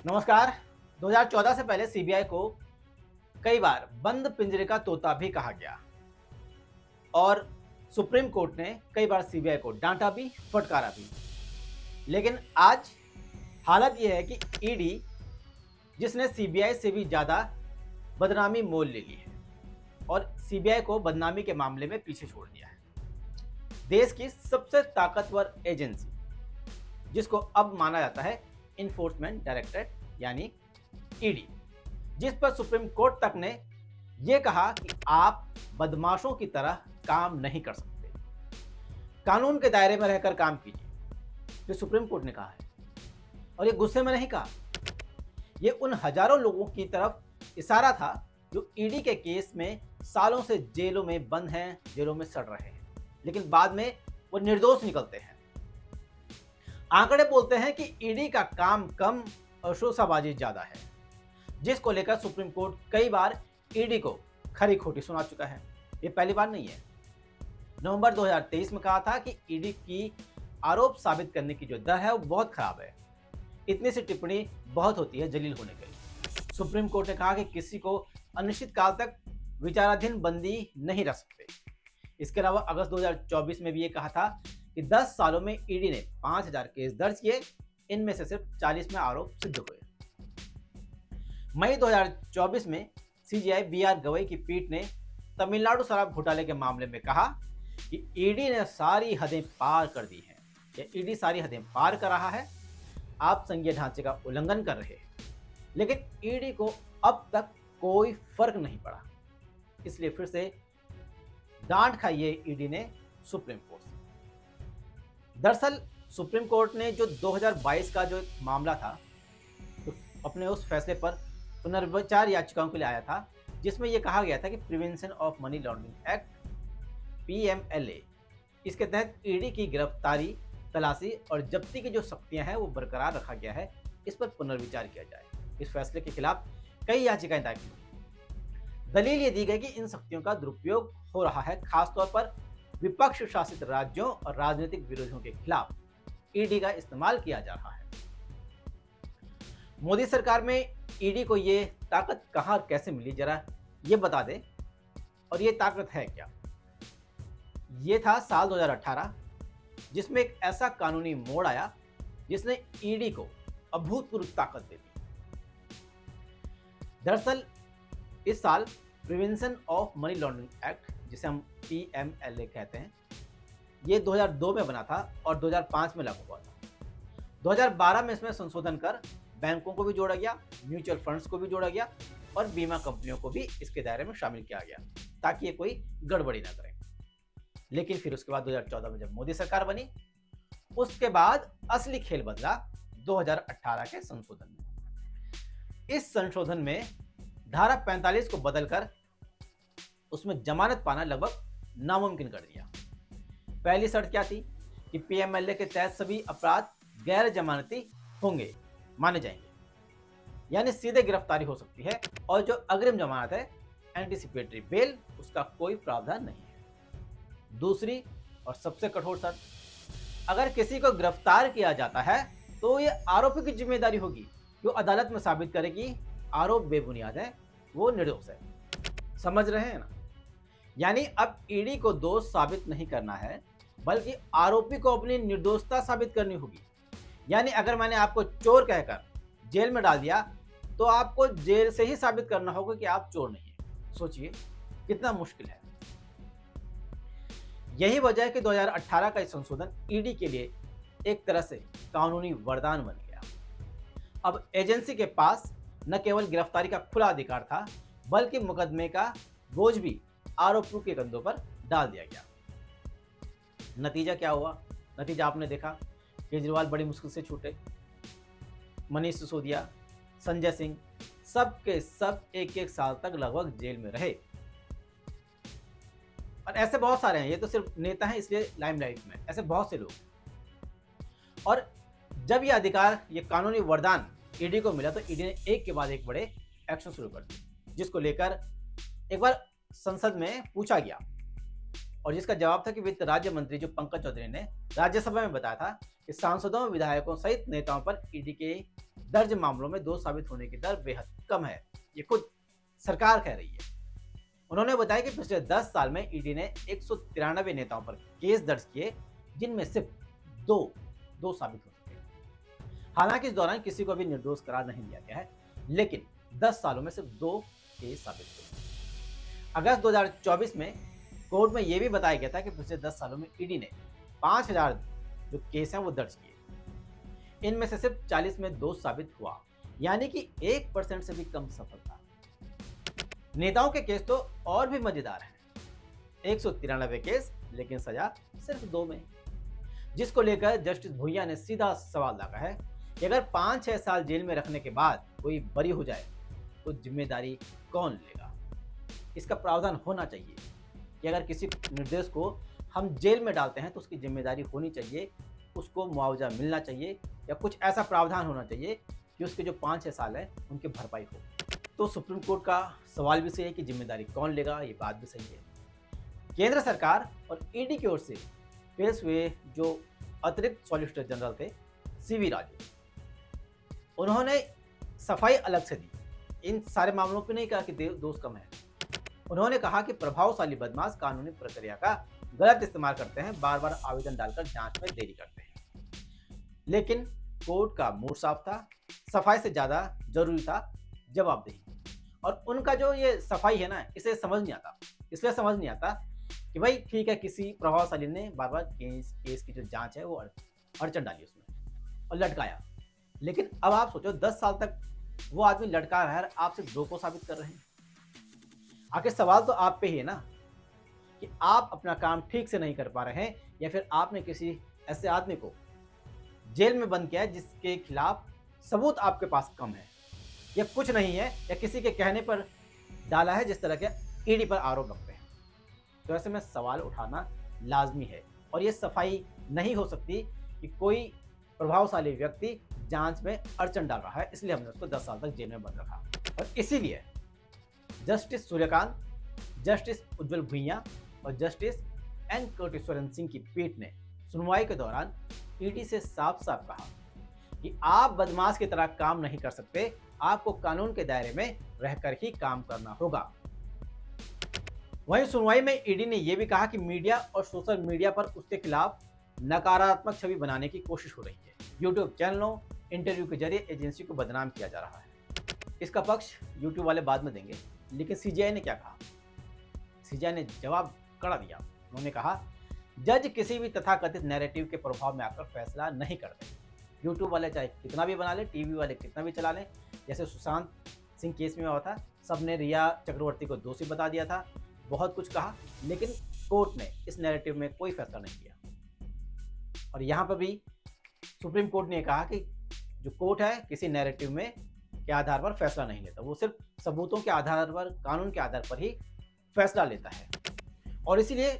नमस्कार। 2014 से पहले सीबीआई को कई बार बंद पिंजरे का तोता भी कहा गया और सुप्रीम कोर्ट ने कई बार सीबीआई को डांटा भी, फटकारा भी। लेकिन आज हालत यह है कि ईडी, जिसने सीबीआई से भी ज्यादा बदनामी मोल ले ली है और सीबीआई को बदनामी के मामले में पीछे छोड़ दिया है। देश की सबसे ताकतवर एजेंसी, जिसको अब माना जाता है इन्फोर्समेंट डायरेक्टरेट यानी ईडी, जिस पर सुप्रीम कोर्ट तक ने यह कहा कि आप बदमाशों की तरह काम नहीं कर सकते, कानून के दायरे में रहकर काम कीजिए। जो सुप्रीम कोर्ट ने कहा है, और ये गुस्से में नहीं कहा, ये उन हजारों लोगों की तरफ इशारा था जो ईडी के केस में सालों से जेलों में बंद हैं, जेलों में सड़ रहे हैं, लेकिन बाद में वो निर्दोष निकलते हैं। आंकड़े बोलते हैं कि ईडी का काम कम और शोशाबाजी ज्यादा है, जिसको लेकर सुप्रीम कोर्ट कई बार ईडी को खरी खोटी सुना चुका है। ये पहली बार नहीं है। नवंबर 2023 में कहा था कि ईडी की आरोप साबित करने की जो दर है वो बहुत खराब है। इतनी सी टिप्पणी बहुत होती है जलील होने के लिए। सुप्रीम कोर्ट ने कहा कि किसी को अनिश्चित काल तक विचाराधीन बंदी नहीं रख सकते। इसके अलावा अगस्त 2024 में भी ये कहा था कि 10 सालों में ईडी ने 5000 केस दर्ज किए, इनमें से सिर्फ 40 में आरोप सिद्ध हुए। मई 2024 में सीजीआई बीआर गवई की पीठ ने तमिलनाडु शराब घोटाले के मामले में कहा कि ईडी ने सारी हदें पार कर दी हैं, या ईडी सारी हदें पार कर रहा है, आप संघीय ढांचे का उल्लंघन कर रहे हैं। लेकिन ईडी को अब तक कोई फर्क नहीं पड़ा, इसलिए फिर से डांट खाई है ईडी ने सुप्रीम कोर्ट से। दरअसल सुप्रीम कोर्ट ने जो 2022 का जो मामला था, तो अपने उस फैसले पर पुनर्विचार याचिकाओं के लिए आया था, जिसमें यह कहा गया था कि prevention of money laundering act PMLA, इसके तहत ईडी की गिरफ्तारी, तलाशी और जब्ती की जो शक्तियां हैं वो बरकरार रखा गया है, इस पर पुनर्विचार किया जाए। इस फैसले के खिलाफ कई याचिकाएं दाखिल हुई। दलील ये दी गई कि इन शक्तियों का दुरुपयोग हो रहा है, खासतौर पर विपक्ष शासित राज्यों और राजनीतिक विरोधियों के खिलाफ ईडी का इस्तेमाल किया जा रहा है। मोदी सरकार में ईडी को ये ताकत कहां और कैसे मिली, जरा ये बता दे। और ये ताकत है क्या? ये था साल 2018, जिसमें एक ऐसा कानूनी मोड़ आया जिसने ईडी को अभूतपूर्व ताकत दे दी। दरअसल इस साल prevention of money laundering act, जिसे हम पीएमएलए कहते हैं, ये 2002 में बना था और 2005 में लागू हुआ था। 2012 में इसमें संशोधन कर बैंकों को भी जोड़ा गया, म्यूचुअल फंड्स को भी जोड़ा गया और बीमा कंपनियों को भी इसके दायरे में शामिल किया गया, ताकि ये कोई गड़बड़ी ना करे। लेकिन फिर उसके बाद 2014 में जब मोदी सरकार बनी, उसके बाद असली खेल बदला 2018 के संशोधन में। इस संशोधन में धारा 45 को बदलकर उसमें जमानत पाना लगभग नामुमकिन कर दिया। पहली शर्त क्या थी कि पीएमएलए के तहत सभी अपराध गैर जमानती होंगे, माने जाएंगे, यानी सीधे गिरफ्तारी हो सकती है, और जो अग्रिम जमानत है, एंटीसिपेटरी बेल, उसका कोई प्रावधान नहीं है। दूसरी और सबसे कठोर शर्त, अगर किसी को गिरफ्तार किया जाता है तो ये आरोपी की जिम्मेदारी होगी, जो अदालत में साबित करे कि आरोप बेबुनियाद है, वो निर्दोष है। समझ रहे हैं ना? यानी अब ईडी को दोष साबित नहीं करना है, बल्कि आरोपी को अपनी निर्दोषता साबित करनी होगी। यानी अगर मैंने आपको चोर कहकर जेल में डाल दिया, तो आपको जेल से ही साबित करना होगा कि आप चोर नहीं है। सोचिए कितना मुश्किल है। यही वजह है कि 2018 का इस संशोधन ईडी के लिए एक तरह से कानूनी वरदान बन गया। अब एजेंसी के पास न केवल गिरफ्तारी का खुला अधिकार था, बल्कि मुकदमे का बोझ भी आरोपियों के कंधों पर डाल दिया गया। नतीजा क्या हुआ? नतीजा आपने देखा, केजरीवाल बड़ी मुश्किल से छूटे, मनीष सिसोदिया, संजय सिंह, सब के सब एक एक साल तक लगभग जेल में रहे। और ऐसे बहुत सारे हैं, ये तो सिर्फ नेता हैं इसलिए लाइमलाइट में, ऐसे बहुत से लोग। और जब ये अधिकार, ये कानूनी वरदान ईडी को मिला, तो ईडी ने एक के बाद एक बड़े एक्शन शुरू कर दिए, जिसको लेकर एक बार संसद में पूछा गया और जिसका जवाब था कि वित्त राज्य मंत्री जो पंकज चौधरी ने राज्यसभा में बताया था कि सांसदों, विधायकों सहित नेताओं पर ईडी के दर्ज मामलों में दोष साबित होने की दर बेहद कम है। ये खुद सरकार कह रही है। उन्होंने बताया कि पिछले 10 साल में ईडी ने 193 नेताओं पर केस दर्ज किए, जिनमें सिर्फ दो साबित हो सके। हालांकि इस दौरान किसी को भी निर्दोष करार नहीं दिया गया है, लेकिन 10 सालों में सिर्फ 2 केस साबित हुए। अगस्त 2024 में कोर्ट में यह भी बताया गया था कि पिछले 10 सालों में ईडी ने 5000 जो केस हैं वो दर्ज किए। इनमें से सिर्फ 40 में दोष साबित हुआ, यानी कि 1% से भी कम सफलता। नेताओं के केस तो और भी मजेदार हैं। 193 केस, लेकिन सजा सिर्फ 2 में, जिसको लेकर जस्टिस भुइयां ने सीधा सवाल लगा है कि अगर 5-6 साल जेल में रखने के बाद कोई बरी हो जाए तो जिम्मेदारी कौन लेगा। इसका प्रावधान होना चाहिए कि अगर किसी निर्दोष को हम जेल में डालते हैं तो उसकी जिम्मेदारी होनी चाहिए, उसको मुआवजा मिलना चाहिए, या कुछ ऐसा प्रावधान होना चाहिए कि उसके जो 5-6 साल है उनकी भरपाई हो। तो सुप्रीम कोर्ट का सवाल भी सही है कि जिम्मेदारी कौन लेगा, ये बात भी सही है। केंद्र सरकार और ईडी की ओर से पेश हुए जो अतिरिक्त सॉलिसिटर जनरल थे सीवी राजू, उन्होंने सफाई अलग से दी। इन सारे मामलों पे नहीं कहा कि दोष कम है। उन्होंने कहा कि प्रभावशाली बदमाश कानूनी प्रक्रिया का गलत इस्तेमाल करते हैं, बार बार आवेदन डालकर जांच में देरी करते हैं। लेकिन कोर्ट का मूड साफ था, सफाई से ज्यादा जरूरी था जवाबदेही। और उनका जो ये सफाई है ना, इसे समझ नहीं आता। इसलिए समझ नहीं आता कि भाई ठीक है, किसी प्रभावशाली ने बार बार केस की जो जांच है वो अड़चन डाली उसमें और लटकाया। लेकिन अब आप सोचो, 10 साल तक वो आदमी लटका रहा है, आप सिर्फ 2 को साबित कर रहे हैं। आखिर सवाल तो आप पे ही है ना कि आप अपना काम ठीक से नहीं कर पा रहे हैं, या फिर आपने किसी ऐसे आदमी को जेल में बंद किया है जिसके खिलाफ सबूत आपके पास कम है, या कुछ नहीं है, या किसी के कहने पर डाला है, जिस तरह के ईडी पर आरोप लगते हैं। तो ऐसे में सवाल उठाना लाजमी है, और ये सफाई नहीं हो सकती कि कोई प्रभावशाली व्यक्ति जांच में अड़चन डाल रहा है, इसलिए हमने उसको 10 साल तक जेल में बंद रखा। और इसीलिए जस्टिस सूर्यकांत, जस्टिस उज्जवल भुइयां और जस्टिस एन कोटेश्वरन सिंह की पीठ ने सुनवाई के दौरान ईडी से साफ साफ कहा कि आप बदमाश की तरह काम नहीं कर सकते, आपको कानून के दायरे में रहकर ही काम करना होगा। वहीं सुनवाई में ईडी ने यह भी कहा कि मीडिया और सोशल मीडिया पर उसके खिलाफ नकारात्मक छवि बनाने की कोशिश हो रही है। यूट्यूब चैनलों, इंटरव्यू के जरिए एजेंसी को बदनाम किया जा रहा है। इसका पक्ष यूट्यूब वाले बाद में देंगे, लेकिन सीजीआई ने क्या कहा? सीजीआई ने जवाब कड़ा दिया। उन्होंने कहा, जज किसी भी तथाकथित नैरेटिव के प्रभाव में आकर फैसला नहीं करते। यूट्यूब वाले चाहे कितना भी बना ले, टीवी वाले कितना भी चला लें, जैसे सुशांत सिंह केस में हुआ था, सबने रिया चक्रवर्ती को दोषी बता दिया था, बहुत कुछ कहा, लेकिन कोर्ट ने इस नैरेटिव में कोई फैसला नहीं किया। और यहाँ पर भी सुप्रीम कोर्ट ने कहा कि जो कोर्ट है किसी नैरेटिव में के आधार पर फैसला नहीं लेता, वो सिर्फ सबूतों के आधार पर, कानून के आधार पर ही फैसला लेता है। और इसीलिए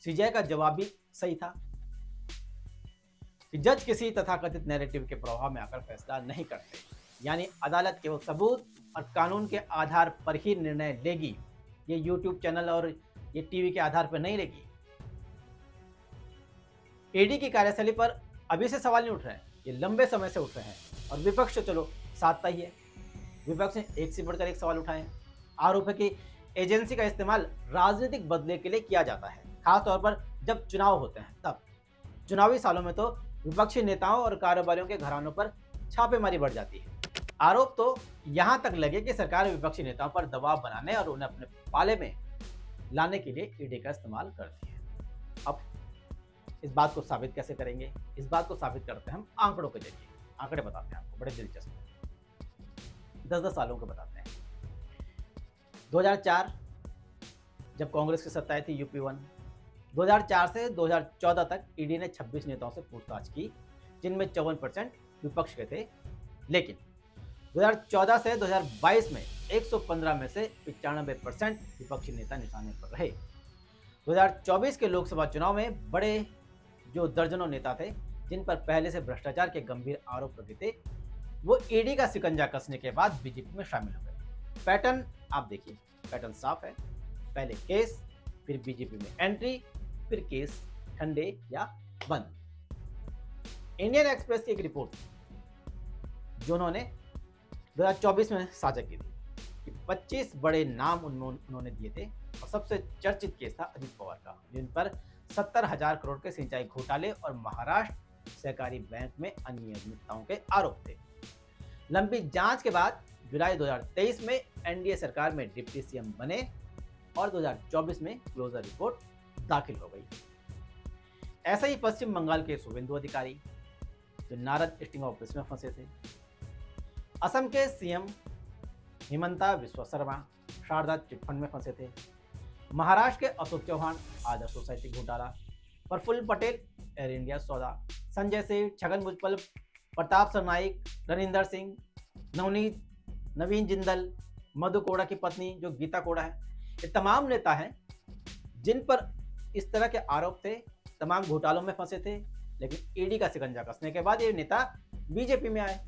सीजीआई का जवाब भी सही था कि जज किसी तथाकथित नैरेटिव के प्रभाव में आकर फैसला नहीं करते, यानी अदालत केवल सबूत और कानून के आधार पर ही निर्णय लेगी। ये यूट्यूब चैनल और ये टीवी के आधार पर नहीं लेगी। ईडी की कार्यशैली पर अभी से सवाल नहीं उठ रहे हैं, ये लंबे समय से उठ रहे हैं, और विपक्ष तो चलो साथ ही है। विपक्ष ने एक से बढ़कर एक सवाल उठाए हैं। आरोप है कि एजेंसी का इस्तेमाल राजनीतिक बदले के लिए किया जाता है, खासतौर पर जब चुनाव होते हैं तब। चुनावी सालों में तो विपक्षी नेताओं और कारोबारियों के घरानों पर छापेमारी बढ़ जाती है। आरोप तो यहां तक लगे कि सरकार विपक्षी नेताओं पर दबाव बनाने और उन्हें अपने पाले में लाने के लिए ईडी का इस्तेमाल करती है। अब इस बात को साबित कैसे करेंगे? इस बात को साबित करते हैं हम आंकड़ों के जरिए। आंकड़े बताते हैं आपको, बड़े दिलचस्प हैं। 10-10 सालों के बताते हैं। 2004 जब कांग्रेस की सत्ता आई थी, यूपी 1, 2004 से 2014 तक ईडी ने 26 नेताओं से पूछताछ की, जिनमें 54% विपक्ष के थे। लेकिन 2014 से 2022 में 115 में से 95% विपक्षी नेता निशाने पर रहे। 2024 के लोकसभा चुनाव में बड़े जो दर्जनों नेता थे, जिन पर पहले से भ्रष्टाचार के गंभीर आरोप लगे थे, वो ईडी का शिकंजा कसने के बाद बीजेपी में शामिल हो गए। पैटर्न आप देखिए, पैटर्न साफ है। पहले केस, फिर बीजेपी में एंट्री, फिर केस ठंडे या बंद। इंडियन एक्सप्रेस की एक रिपोर्ट, जो उन्होंने 2024 में साझा की थी कि 25 बड़े नाम उन्होंने दिए थे और सबसे चर्चित केस था अजित पवार का, जिन पर 70,000 करोड़ के सिंचाई घोटाले और महाराष्ट्र सहकारी बैंक में अनियमितताओं के आरोप थे। लंबी जांच के बाद जुलाई 2023 में एनडीए सरकार में डिप्टी सीएम बने और 2024 में क्लोजर रिपोर्ट दाखिल हो गई। ऐसा ही पश्चिम बंगाल के शुभेंदु अधिकारी, जो नारद स्टिंग ऑफिस में फंसे थे, असम के सीएम हिमंता बिस्वा शर्मा शारदा चिटफंड में फंसे थे, महाराष्ट्र के अशोक चौहान आदर्श सोसाइटी घोटाला, प्रफुल्ल पटेल एयर इंडिया सौदा, संजय सेठ, छगन भुजबल, प्रताप सरनाइक, रनिंदर सिंह, नवीन जिंदल, मधु कोड़ा की पत्नी जो गीता कोड़ा है, ये तमाम नेता हैं जिन पर इस तरह के आरोप थे, तमाम घोटालों में फंसे थे, लेकिन ईडी का शिकंजा कसने के बाद ये नेता बीजेपी में आए।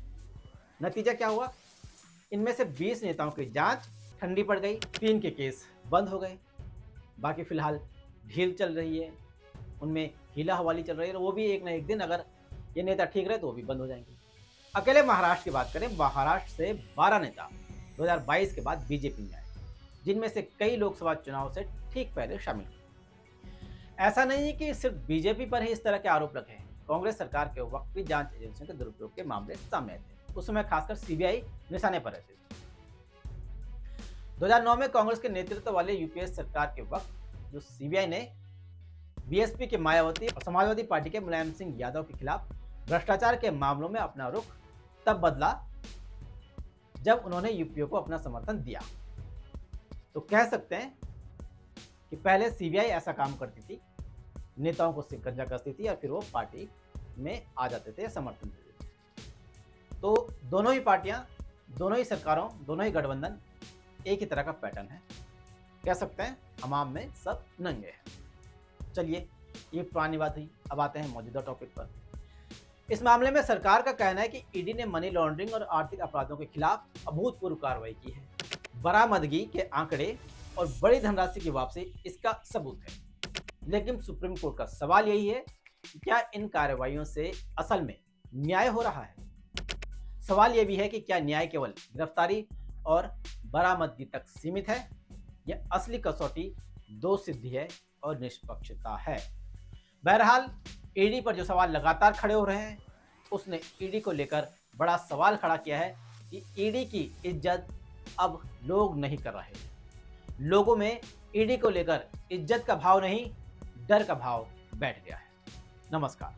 नतीजा क्या हुआ? इनमें से 20 नेताओं की जांच ठंडी पड़ गई, 3 के केस बंद हो गए, बाकी फिलहाल ढील चल रही है, उनमें हीला हवाली चल रही है, वो भी एक न एक दिन अगर ये नेता ठीक रहे तो वो भी बंद हो जाएंगे। अकेले महाराष्ट्र की बात करें, महाराष्ट्र से 12 नेता 2022 के बाद बीजेपी में आए, जिनमें से कई लोकसभा चुनाव से ठीक पहले शामिल हुए। ऐसा नहीं है कि सिर्फ बीजेपी पर ही इस तरह के आरोप लगे हैं। कांग्रेस सरकार के वक्त भी जांच एजेंसियों के दुरुपयोग के मामले सामने आए थे, उस समय खासकर सीबीआई निशाने पर रहती थी। 2009 में कांग्रेस के नेतृत्व वाले यूपीए सरकार के वक्त जो सीबीआई ने बीएसपी के मायावती और समाजवादी पार्टी के मुलायम सिंह यादव के खिलाफ भ्रष्टाचार के मामलों में अपना रुख तब बदला जब उन्होंने यूपीए को अपना समर्थन दिया। तो कह सकते हैं कि पहले सीबीआई ऐसा काम करती थी, नेताओं को शिकंजा कसती थी और फिर वो पार्टी में आ जाते थे, समर्थन देते थे। तो दोनों ही पार्टियां, दोनों ही सरकारों, दोनों ही गठबंधन एक ही तरह का पैटर्न है। कह सकते हैं हमाम में सब नंगे हैं। चलिए, ये पुरानी बात हुई, अब आते हैं मौजूदा टॉपिक पर। इस मामले में सरकार का कहना है कि ईडी ने मनी लॉन्ड्रिंग और आर्थिक अपराधों के खिलाफ अभूतपूर्व कार्रवाई की है। बरामदगी के आंकड़े और बड़ी धनराशि की वापसी इसका सबूत है। लेकिन सुप्रीम कोर्ट का सवाल यही है कि क्या इन कार्रवाइयों से असल में न्याय हो रहा है? सवाल यह भी है कि क्या न्याय केवल गिरफ्तारी और बरामदगी तक सीमित है या असली कसौटी दोष सिद्धि है और निष्पक्षता है। बहरहाल ईडी पर जो सवाल लगातार खड़े हो रहे हैं, उसने ईडी को लेकर बड़ा सवाल खड़ा किया है कि ईडी की इज्जत अब लोग नहीं कर रहे हैं। लोगों में ईडी को लेकर इज्जत का भाव नहीं, डर का भाव बैठ गया है। नमस्कार।